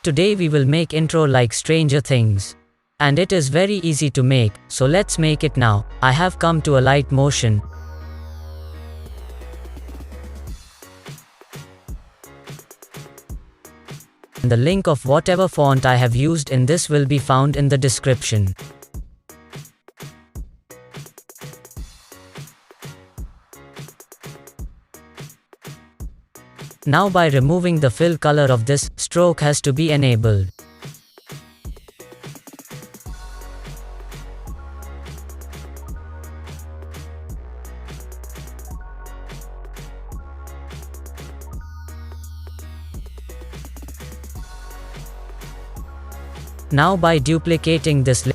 Today we will make intro like Stranger Things. And it is very easy to make, so let's make it now. I have come to Alight Motion. The link of whatever font I have used in this will be found in the description. Now by removing the fill color of this, stroke has to be enabled. Now by duplicating this,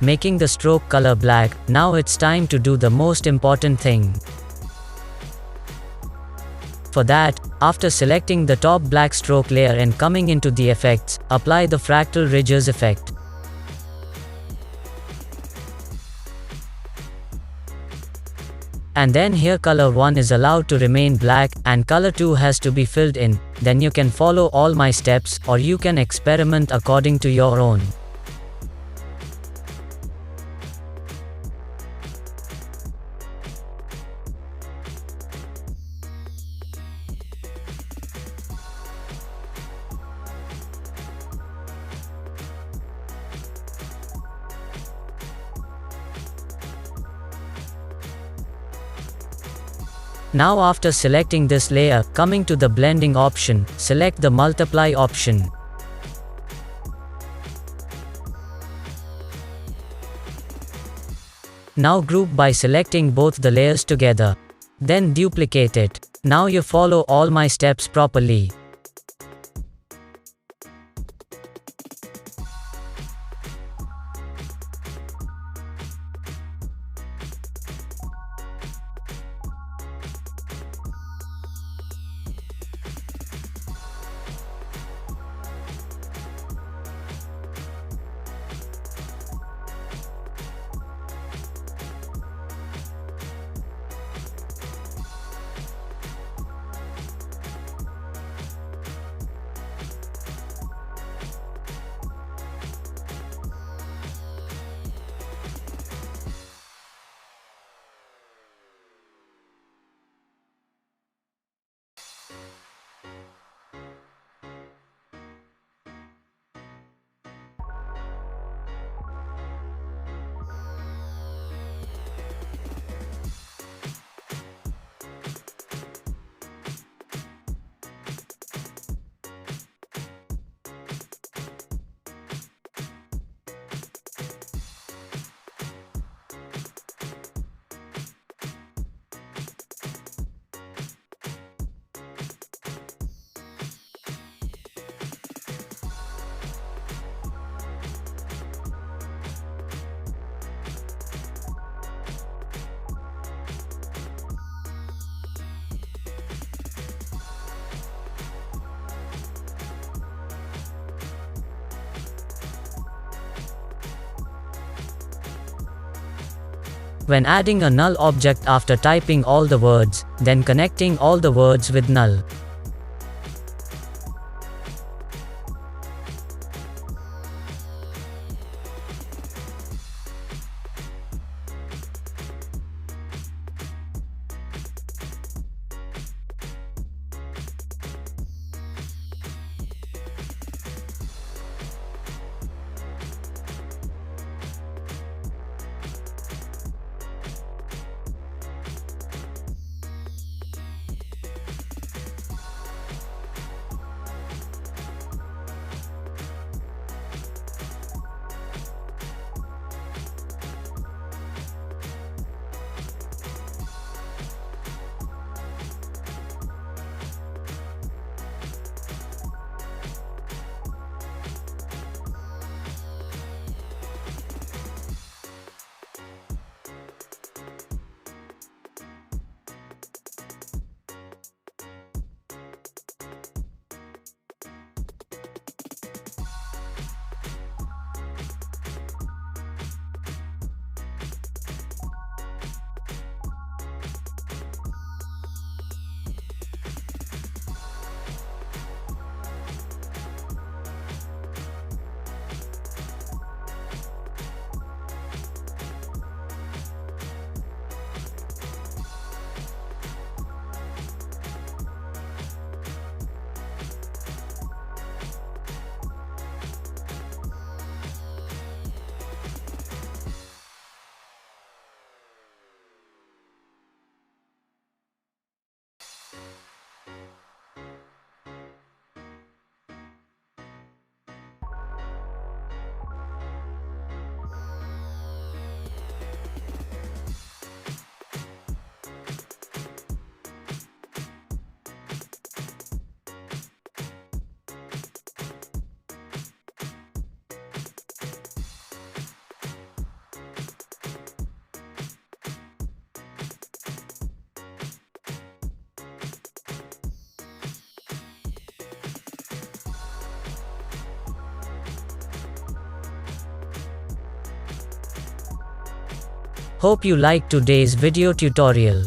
making the stroke color black, now it's time to do the most important thing. For that, after selecting the top black stroke layer and coming into the effects, apply the fractal ridges effect. And then here color 1 is allowed to remain black, and color 2 has to be filled in. Then you can follow all my steps, or you can experiment according to your own. Now after selecting this layer, coming to the blending option, select the multiply option. Now group by selecting both the layers together. Then duplicate it. Now you follow all my steps properly. When adding a null object after typing all the words, then connecting all the words with null. Hope you liked today's video tutorial.